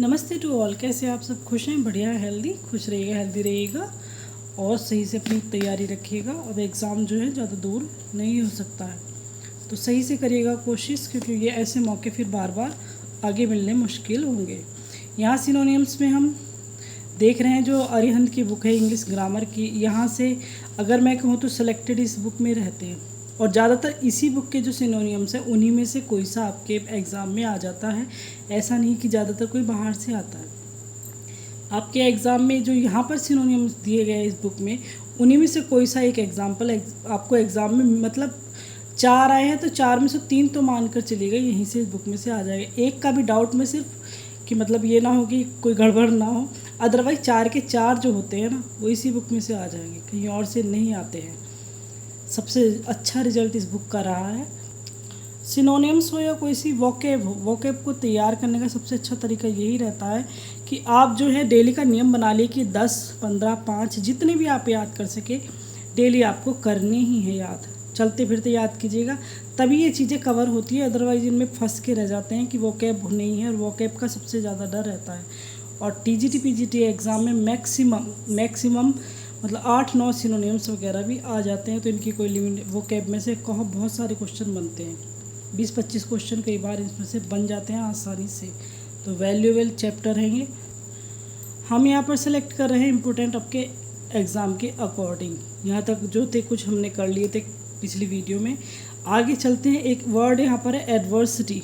नमस्ते to all. कैसे आप सब? खुश हैं? बढ़िया, हेल्दी, खुश रहिएगा, हेल्दी रहिएगा और सही से अपनी तैयारी रखिएगा। अब एग्ज़ाम जो है ज़्यादा दूर नहीं हो सकता है, तो सही से करिएगा कोशिश, क्योंकि ये ऐसे मौके फिर बार बार आगे मिलने मुश्किल होंगे। यहाँ सिनोनिम्स में हम देख रहे हैं जो अरिहंत की बुक है इंग्लिश ग्रामर की, यहाँ से अगर मैं कहूँ तो सिलेक्टेड इस बुक में रहते हैं और ज़्यादातर इसी बुक के जो सिनोनिम्स हैं उन्हीं में से कोई सा आपके एग्ज़ाम में आ जाता है। ऐसा नहीं कि ज़्यादातर कोई बाहर से आता है। आपके एग्ज़ाम में जो यहाँ पर सिनोनिम्स दिए गए हैं इस बुक में, उन्हीं में से कोई सा एक एग्जाम्पल आपको एग्ज़ाम में, मतलब 4 आए हैं तो 4 में से 3 तो मान कर चलिएगा यहीं से इस बुक में से आ जाएगा। एक का भी डाउट में सिर्फ कि मतलब ये ना हो कि कोई गड़बड़ ना हो, अदरवाइज 4 के 4 जो होते हैं ना वो इसी बुक में से आ जाएंगे, कहीं और से नहीं आते हैं। सबसे अच्छा रिजल्ट इस बुक का रहा है। सिनोनिम्स हो या कोई सी वोकेब हो, वोकेब को तैयार करने का सबसे अच्छा तरीका यही रहता है कि आप जो है डेली का नियम बना लिए कि 10, 15, 5 जितने भी आप याद कर सके डेली आपको करनी ही है याद। चलते फिरते याद कीजिएगा, तभी ये चीज़ें कवर होती है, अदरवाइज इनमें फंस के रह जाते हैं कि वोकेब नहीं है, और वोकेब का सबसे ज़्यादा डर रहता है। और टीजीटी पीजीटी एग्ज़ाम में मैक्सिमम मतलब 8-9 सिनोनिम्स वगैरह भी आ जाते हैं, तो इनकी कोई लिमिट, वोकेब में से कहो बहुत सारे क्वेश्चन बनते हैं, 20-25 क्वेश्चन कई बार इसमें से बन जाते हैं आसानी से। तो वैल्यूएबल चैप्टर रहेंगे। हम यहाँ पर सेलेक्ट कर रहे हैं इम्पोर्टेंट आपके एग्ज़ाम के अकॉर्डिंग। यहाँ तक जो थे कुछ हमने कर लिए थे पिछली वीडियो में। आगे चलते हैं। एक वर्ड यहाँ पर है एडवर्सिटी,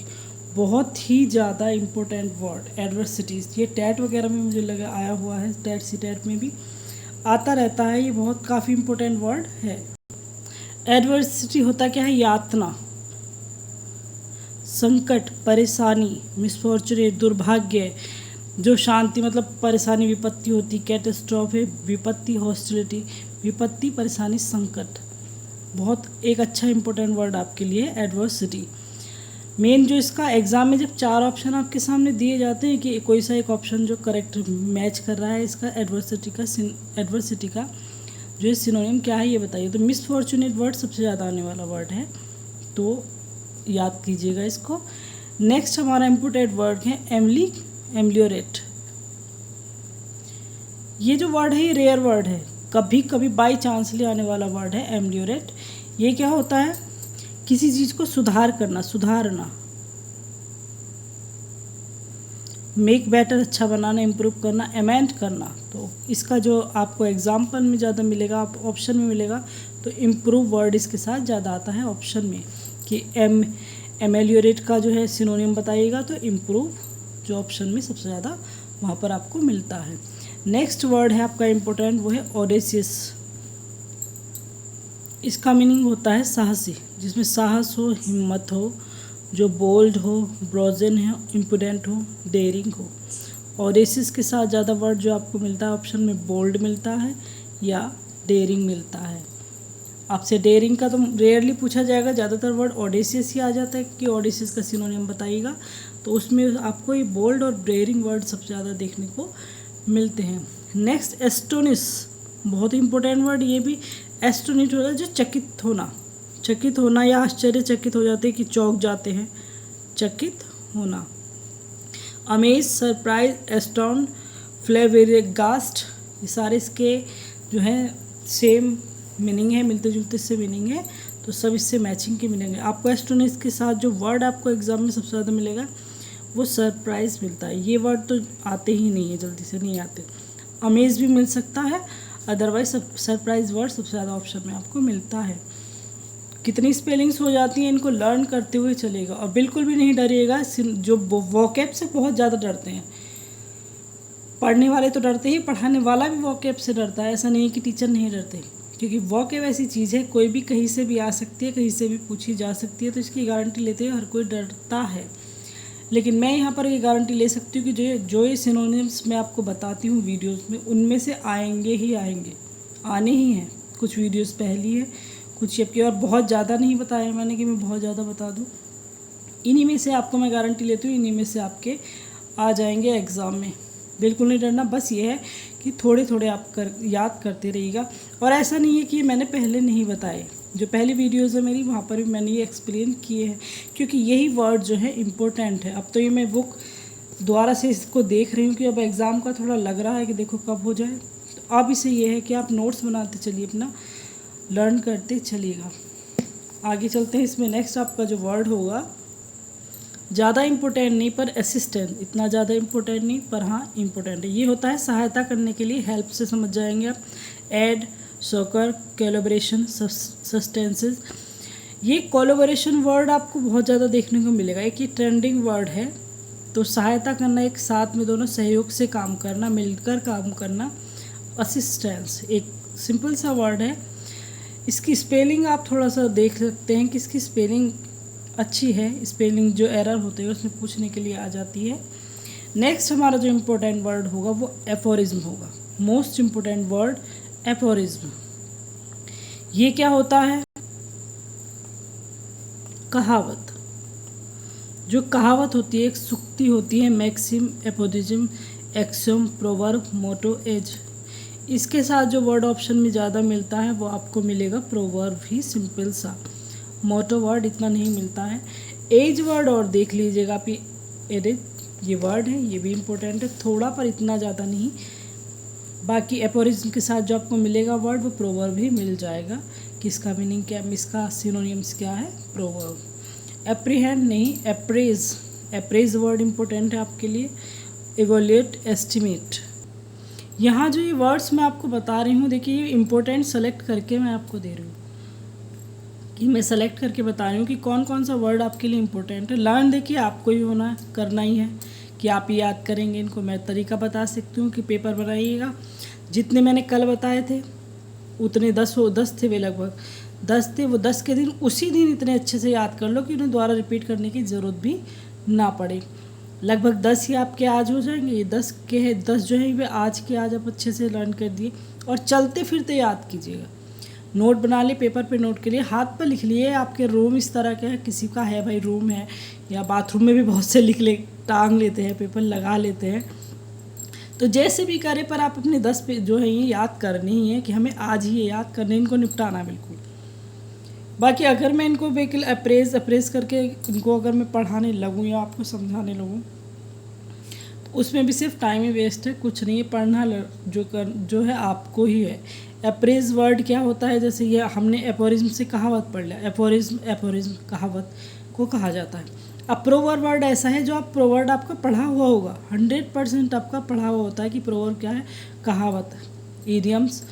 बहुत ही ज़्यादा इम्पोर्टेंट वर्ड एडवर्सिटीज़। ये टैट वगैरह में मुझे लगा आया हुआ है, टैट सी टैट में भी आता रहता है, ये बहुत काफ़ी इम्पोर्टेंट वर्ड है। एडवर्सिटी होता क्या है? यातना, संकट, परेशानी, मिसफॉर्चुनेट, दुर्भाग्य, जो शांति मतलब परेशानी, विपत्ति होती, कैटेस्ट्रॉफ है विपत्ति, हॉस्टिलिटी विपत्ति, परेशानी, संकट। बहुत एक अच्छा इंपॉर्टेंट वर्ड आपके लिए एडवर्सिटी। मेन जो इसका एग्ज़ाम में जब 4 ऑप्शन आपके सामने दिए जाते हैं कि कोई सा एक ऑप्शन जो करेक्ट मैच कर रहा है इसका एडवर्सिटी का जो है सिनोनिम क्या है ये बताइए। तो मिसफॉर्चुनेट वर्ड सबसे ज़्यादा आने वाला वर्ड है, तो याद कीजिएगा इसको। नेक्स्ट हमारा इम्पोर्टेंट वर्ड है एम्लियोरेट। ये जो वर्ड है ये रेयर वर्ड है, कभी कभी बाई चांसली आने वाला वर्ड है एम्लियोरेट। ये क्या होता है? किसी चीज़ को सुधारना, मेक बेटर, अच्छा बनाना, इम्प्रूव करना, अमेंड करना। तो इसका जो आपको एग्जाम्पल में ज़्यादा मिलेगा, आप ऑप्शन में मिलेगा, तो इम्प्रूव वर्ड इसके साथ ज़्यादा आता है ऑप्शन में कि एमेलियोरेट का जो है सिनोनिम बताइएगा, तो इम्प्रूव जो ऑप्शन में सबसे ज़्यादा वहाँ पर आपको मिलता है। नेक्स्ट वर्ड है आपका इम्पोर्टेंट, वो है ऑडेसियस। इसका मीनिंग होता है साहसी, जिसमें साहस हो, हिम्मत हो, जो बोल्ड हो, ब्रोजन हो, इम्प्रूडेंट हो, डेयरिंग हो। ऑडेसियस के साथ ज़्यादा वर्ड जो आपको मिलता है ऑप्शन में बोल्ड मिलता है या डेयरिंग मिलता है। आपसे डेयरिंग का तो रेयरली पूछा जाएगा, ज़्यादातर वर्ड ऑडेसियस ही आ जाता है कि ऑडेसियस का सिनोनिम बताइएगा, तो उसमें आपको ये बोल्ड और डेयरिंग वर्ड सबसे ज़्यादा देखने को मिलते हैं। नेक्स्ट एस्टोनिश, बहुत ही इंपॉर्टेंट वर्ड ये भी। एस्टोनिश होता है जो चकित होना या आश्चर्यचकित हो जाते हैं कि चौंक जाते हैं, चकित होना। अमेज, सरप्राइज, एस्टोन, फ्लेबरगास्ट, ये सारे इसके जो हैं सेम मीनिंग है, मिलते जुलते से मीनिंग है, तो सब इससे मैचिंग के मिलेंगे। आपको एस्टोनिश के साथ जो वर्ड आपको एग्जाम में सबसे ज़्यादा मिलेगा वो सरप्राइज मिलता है। ये वर्ड तो आते ही नहीं है, जल्दी से नहीं आते। अमेज भी मिल सकता है, अदरवाइज सरप्राइज वर्ड सबसे ज़्यादा ऑप्शन में आपको मिलता है। कितनी स्पेलिंग्स हो जाती हैं, इनको लर्न करते हुए चलेगा और बिल्कुल भी नहीं डरिएगा। जो वोकैब से बहुत ज़्यादा डरते हैं, पढ़ने वाले तो डरते ही, पढ़ाने वाला भी वोकैब से डरता है। ऐसा नहीं है कि टीचर नहीं डरते, क्योंकि वोकैब ऐसी चीज़ है कोई भी कहीं से भी आ सकती है, कहीं से भी पूछी जा सकती है, तो इसकी गारंटी लेते हुए हर कोई डरता है। लेकिन मैं यहाँ पर ये गारंटी ले सकती हूँ कि जो ये सिनोनिम्स मैं आपको बताती हूँ वीडियोस में, उनमें से आएंगे ही आएंगे, आने ही हैं। कुछ वीडियोस पहली है, कुछ ये और बहुत ज़्यादा नहीं बताया मैंने कि मैं बहुत ज़्यादा बता दूँ। इन्हीं में से आपको मैं गारंटी लेती हूँ, इन्हीं में से आपके आ जाएंगे एग्ज़ाम में। बिल्कुल नहीं डरना, बस ये है कि थोड़े थोड़े आप याद करते रहिएगा। और ऐसा नहीं है कि मैंने पहले नहीं बताए, जो पहली वीडियोज़ है मेरी वहाँ पर भी मैंने ये एक्सप्लेन किए हैं, क्योंकि यही वर्ड जो है इम्पोर्टेंट है। अब तो ये मैं बुक दोबारा से इसको देख रही हूँ कि अब एग्ज़ाम का थोड़ा लग रहा है कि देखो कब हो जाए। तो अब इसे ये है कि आप नोट्स बनाते चलिए, अपना लर्न करते चलिएगा। आगे चलते हैं। इसमें नेक्स्ट आपका जो वर्ड होगा, ज़्यादा इम्पोर्टेंट नहीं पर असिस्टेंट, इतना ज़्यादा इम्पोर्टेंट नहीं पर हाँ इम्पोर्टेंट है। ये होता है सहायता करने के लिए, हेल्प से समझ जाएंगे आप। एड, सोकर, कोलैबोरेशन, सस्टेंसेस। ये कोलैबोरेशन वर्ड आपको बहुत ज़्यादा देखने को मिलेगा। एक ये ट्रेंडिंग वर्ड है। तो सहायता करना, एक साथ में दोनों सहयोग से काम करना, मिलकर काम करना। असिस्टेंस एक सिंपल सा वर्ड है। इसकी स्पेलिंग आप थोड़ा सा देख सकते हैं कि इसकी स्पेलिंग अच्छी है। स्पेलिंग जो एरर होते हैं उसमें पूछने के लिए आ जाती है। नेक्स्ट हमारा जो इम्पोर्टेंट वर्ड होगा वो एफोरिज्म होगा। Most important word aphorism. ये क्या होता है? कहावत। जो कहावत होती है, एक सूक्ति होती है, मैक्सिम, एपोरिज्म, एक्सियोम, प्रोवर्ब, मोटो, एज। इसके साथ जो वर्ड ऑप्शन में ज़्यादा मिलता है वो आपको मिलेगा प्रोवर्ब ही, सिंपल सा। मोटो वर्ड इतना नहीं मिलता है। एज वर्ड और देख लीजिएगा आप, ये वर्ड है, ये भी इम्पोर्टेंट है थोड़ा, पर इतना ज़्यादा नहीं। बाकी एपोरिज्म के साथ जो आपको मिलेगा वर्ड वो प्रोवर्ब ही मिल जाएगा। कि इसका मीनिंग क्या, इसका सिनोनिम्स क्या है? प्रोवर्ब। एप्रीहेंड नहीं, एप्रेज। एप्रेज वर्ड इम्पोर्टेंट है आपके लिए। Evolute, estimate. यहाँ जो ये वर्ड्स मैं आपको बता रही हूँ, देखिए ये इम्पोर्टेंट सेलेक्ट करके मैं आपको दे रही हूँ, कि मैं सेलेक्ट करके बता रही हूँ कि कौन कौन सा वर्ड आपके लिए इम्पोर्टेंट है। लर्न देखिए आपको ही होना है, करना ही है कि आप याद करेंगे इनको। मैं तरीका बता सकती हूँ कि पेपर बनाइएगा, जितने मैंने कल बताए थे उतने 10 थे, वे लगभग 10 थे। वो 10 के दिन उसी दिन इतने अच्छे से याद कर लो कि उन्हें दोबारा रिपीट करने की ज़रूरत भी ना पड़े। लगभग 10 ही आपके आज हो जाएंगे। ये 10 के है, 10 जो है वे आज के आज आप अच्छे से लर्न कर दिए। और चलते फिरते याद कीजिएगा। नोट बना लिए, पेपर पे नोट के लिए, हाथ पर लिख लिए। आपके रूम इस तरह के है, किसी का है भाई रूम है, या बाथरूम में भी बहुत से लिख ले, टांग लेते हैं, पेपर लगा लेते हैं। तो जैसे भी करें, पर आप अपने 10 पे जो है ये याद करनी ही है कि हमें आज ही ये याद करने, इनको निपटाना बिल्कुल। बाकी अगर मैं इनको बिल्कुल अप्रेज करके इनको अगर मैं पढ़ाने लगूँ या आपको समझाने लगूँ, तो उसमें भी सिर्फ टाइम ही वेस्ट है, कुछ नहीं है। पढ़ना जो है आपको ही है। एप्रेज वर्ड क्या होता है? जैसे ये हमने एपोरिज्म से कहावत पढ़ लिया। एपोरिज्म कहावत को कहा जाता है। अब प्रोवर्ब वर्ड ऐसा है जो आप प्रोवर्ब आपका पढ़ा हुआ होगा, 100% आपका पढ़ा हुआ होता है कि प्रोवर्ब क्या है? कहावत, इडियम्स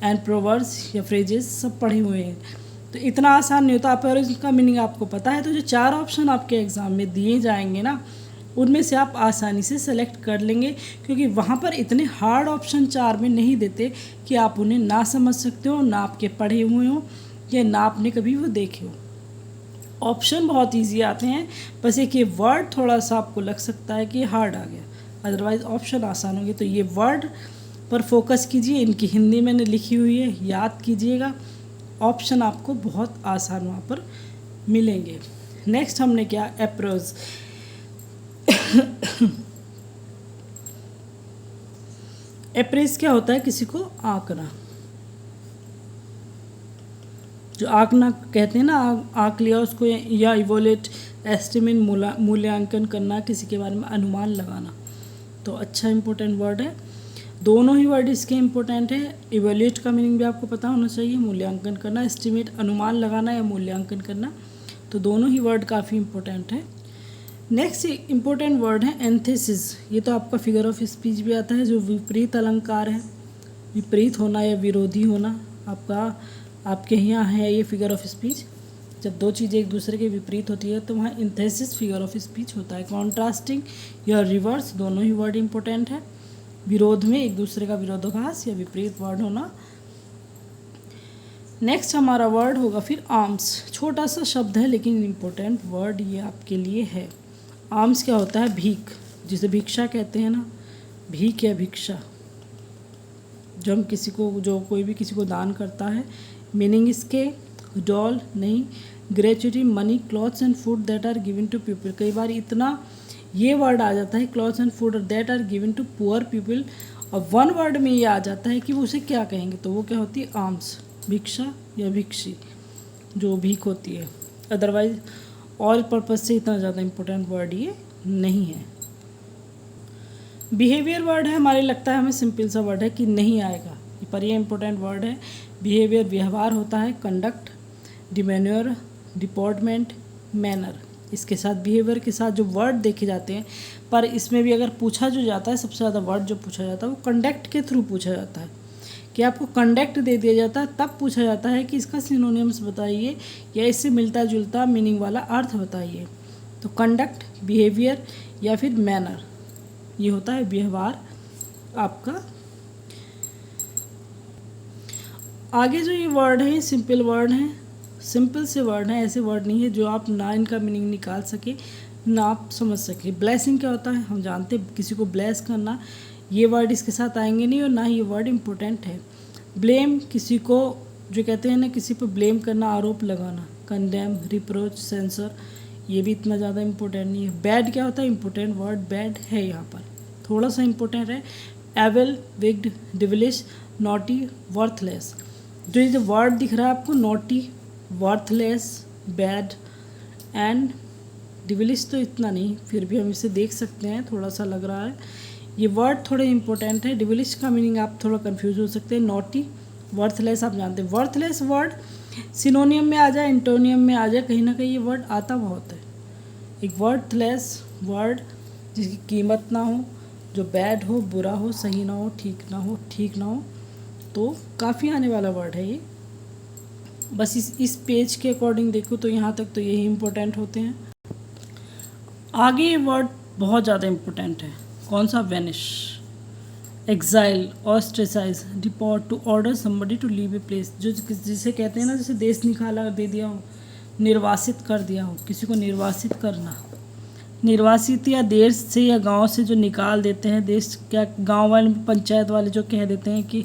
एंड प्रोवर्ब्स या फ्रेजेस सब पढ़े हुए हैं। तो इतना आसान नहीं होता। एपोरिज्म का मीनिंग आपको पता है, तो जो 4 ऑप्शन आपके एग्ज़ाम में दिए जाएंगे ना, उनमें से आप आसानी से सेलेक्ट कर लेंगे, क्योंकि वहाँ पर इतने हार्ड ऑप्शन 4 में नहीं देते कि आप उन्हें ना समझ सकते हो, ना आपके पढ़े हुए हो, या ना आपने कभी वो देखे हो। ऑप्शन बहुत इजी आते हैं, बस एक ये वर्ड थोड़ा सा आपको लग सकता है कि हार्ड आ गया, अदरवाइज़ ऑप्शन आसान होंगे। तो ये वर्ड पर फोकस कीजिए, इनकी हिंदी मैंने लिखी हुई है, याद कीजिएगा। ऑप्शन आपको बहुत आसान वहाँ पर मिलेंगे। नेक्स्ट हमने क्या? अप्रोच। अप्रेज क्या होता है? किसी को आंकना। जो आंकना कहते हैं ना, आंक लिया उसको, या इवोलेट, एस्टिमेट, मूल्यांकन करना, किसी के बारे में अनुमान लगाना। तो अच्छा इंपॉर्टेंट वर्ड है। दोनों ही वर्ड इसके इम्पोर्टेंट है। इवोल्यूट का मीनिंग भी आपको पता होना चाहिए, मूल्यांकन करना। एस्टिमेट अनुमान लगाना या मूल्यांकन करना। तो दोनों ही वर्ड काफ़ी इम्पोर्टेंट है। नेक्स्ट इम्पोर्टेंट वर्ड है एंथेसिस। ये तो आपका फिगर ऑफ स्पीच भी आता है, जो विपरीत अलंकार है। विपरीत होना या विरोधी होना आपके यहाँ है ये फिगर ऑफ स्पीच। जब दो चीज़ें एक दूसरे के विपरीत होती है तो वहाँ एंथेसिस फिगर ऑफ स्पीच होता है। कॉन्ट्रास्टिंग या रिवर्स, दोनों ही वर्ड इम्पोर्टेंट है। विरोध में एक दूसरे का विरोधाभास या विपरीत वर्ड होना। नेक्स्ट हमारा वर्ड होगा फिर आर्म्स। छोटा सा शब्द है लेकिन इम्पोर्टेंट वर्ड ये आपके लिए है। आर्म्स क्या होता है? भीख, जिसे भिक्षा कहते हैं ना, भीख या भिक्षा। जो हम कोई भी किसी को दान करता है। मीनिंग इसके डॉल नहीं, gratuity, money, clothes and food that are given to people. कई बार इतना ये वर्ड आ जाता है, clothes and food that are given to poor people, और वन वर्ड में ये आ जाता है कि वो उसे क्या कहेंगे, तो वो क्या होती है? आर्म्स, भिक्षा या भिक्षी, जो भीख होती है। अदरवाइज और पर्पज़ से इतना ज़्यादा इम्पोर्टेंट वर्ड ये नहीं है। बिहेवियर वर्ड है, हमारे लगता है हमें सिंपल सा वर्ड है कि नहीं आएगा, पर ये इंपॉर्टेंट वर्ड है। बिहेवियर व्यवहार होता है, कंडक्ट, डिमेन्योर, डिपोर्टमेंट, मैनर। इसके साथ बिहेवियर के साथ जो वर्ड देखे जाते हैं, पर इसमें भी अगर पूछा जो जाता है, सबसे ज़्यादा वर्ड जो पूछा जाता है वो कंडक्ट के थ्रू पूछा जाता है, कि आपको कंडक्ट दे दिया जाता है, तब पूछा जाता है कि इसका सिनोनिम्स बताइए या इससे मिलता जुलता मीनिंग वाला अर्थ बताइए। तो कंडक्ट, बिहेवियर या फिर मैनर, ये होता है व्यवहार आपका। आगे जो ये वर्ड है सिंपल वर्ड हैं, सिंपल से वर्ड हैं, ऐसे वर्ड नहीं है जो आप ना इनका मीनिंग निकाल सके ना आप समझ सके। ब्लेसिंग क्या होता है, हम जानते हैं, किसी को ब्लेस करना, ये वर्ड इसके साथ आएंगे नहीं और ना ही ये वर्ड इम्पोर्टेंट है। ब्लेम, किसी को जो कहते हैं ना, किसी पर ब्लेम करना, आरोप लगाना। कंडेम, रिप्रोच, सेंसर, ये भी इतना ज़्यादा इम्पोर्टेंट नहीं है। बैड क्या होता है, इम्पोर्टेंट वर्ड बैड है, यहाँ पर थोड़ा सा इम्पोर्टेंट है। Evil, wicked, devilish, naughty, worthless. जो ये जो वर्ड दिख रहा है आपको, naughty, worthless, bad and devilish, तो इतना नहीं, फिर भी हम इसे देख सकते हैं, थोड़ा सा लग रहा है। ये वर्ड थोड़े इंपॉर्टेंट है। डिविलिश का मीनिंग आप थोड़ा कंफ्यूज हो सकते हैं। नॉटी, वर्थलेस आप जानते हैं। वर्थलेस वर्ड सिनोनियम में आ जाए, एंटोनियम में आ जाए, कहीं ना कहीं ये वर्ड आता बहुत है। एक वर्थलेस वर्ड जिसकी कीमत ना हो, जो बैड हो, बुरा हो, सही ना हो, ठीक ना हो, ठीक ना हो, तो काफ़ी आने वाला वर्ड है ये। बस इस पेज के अकॉर्डिंग देखो तो यहाँ तक तो यही इम्पोर्टेंट होते हैं। आगे ये वर्ड बहुत ज़्यादा इम्पोर्टेंट है। कौन सा, vanish, exile, ostracise, deport, to order somebody to leave a place, जो जिसे कहते हैं ना, जैसे देश निकाला दे दिया हो, निर्वासित कर दिया हो, किसी को निर्वासित करना। निर्वासित या देश से या गांव से जो निकाल देते हैं, देश क्या, गांव वाले, पंचायत वाले जो कह देते हैं कि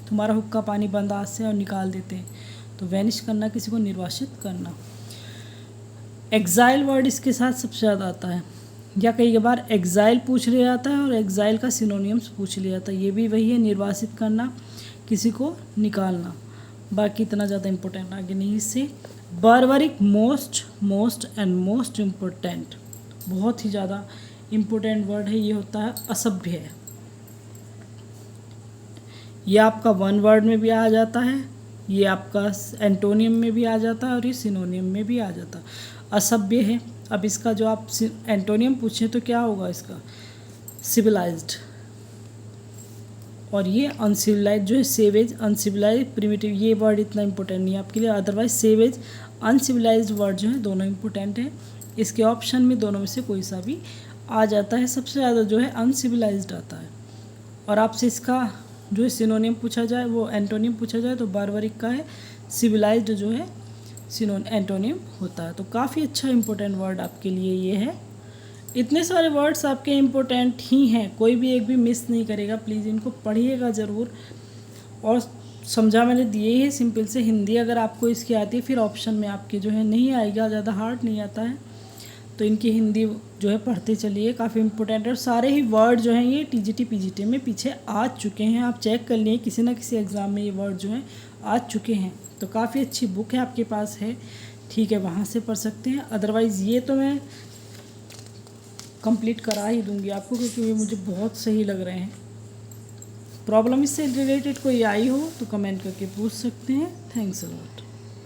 तुम्हारा हुक्का पानी बंद आज से, और निकाल देते हैं, तो वैनिश करना, किसी को निर्वासित करना। एग्जाइल वर्ड इसके साथ सबसे ज़्यादा आता है, या कई बार एग्जाइल पूछ लिया जाता है और एग्जाइल का सिनोनियम्स पूछ लिया जाता है, ये भी वही है, निर्वासित करना, किसी को निकालना। बाकी इतना ज़्यादा इम्पोर्टेंट आगे नहीं इससे। बारबारिक, मोस्ट एंड मोस्ट इम्पोर्टेंट, बहुत ही ज़्यादा इम्पोर्टेंट वर्ड है। ये होता है असभ्य। ये आपका वन वर्ड में भी आ जाता है, ये आपका एंटोनियम में भी आ जाता है और ये सिनोनियम में भी आ जाता है। असभ्य है। अब इसका जो आप एंटोनियम पूछें तो क्या होगा इसका, सिविलाइज्ड। और ये अनसिविलाइज जो है, सेवेज, अनसिविलाइज, प्रिमिटिव, ये वर्ड इतना इंपॉर्टेंट नहीं है आपके लिए। अदरवाइज सेवेज, अनसिविलाइज्ड वर्ड जो है दोनों इंपॉर्टेंट है। इसके ऑप्शन में दोनों में से कोई सा भी आ जाता है। सबसे ज़्यादा जो है अनसिविलाइज्ड आता है। और आपसे इसका जो है सिनोनियम पूछा जाए, वो एंटोनियम पूछा जाए, तो बारबारिक का है, सिविलाइज्ड जो है एंटोनियम होता है। तो काफ़ी अच्छा इंपॉर्टेंट वर्ड आपके लिए ये है। इतने सारे वर्ड्स आपके इम्पोर्टेंट ही हैं, कोई भी एक भी मिस नहीं करेगा। प्लीज़ इनको पढ़िएगा ज़रूर। और समझा मैंने दिए ही सिंपल से। हिंदी अगर आपको इसकी आती है, फिर ऑप्शन में आपके जो है नहीं आएगा, ज़्यादा हार्ड नहीं आता है, तो इनकी हिंदी जो है पढ़ते चलिए, काफ़ी इंपॉर्टेंट है। और सारे ही वर्ड जो हैं ये टीजीटी पीजीटी में पीछे आ चुके हैं, आप चेक कर लिए, किसी ना किसी एग्ज़ाम में ये वर्ड जो हैं आ चुके हैं। तो काफ़ी अच्छी बुक है आपके पास है, ठीक है, वहाँ से पढ़ सकते हैं। अदरवाइज़ ये तो मैं कंप्लीट करा ही दूंगी आपको, क्योंकि ये मुझे बहुत सही लग रहे हैं। प्रॉब्लम इससे रिलेटेड कोई आई हो तो कमेंट करके पूछ सकते हैं। Thanks a lot.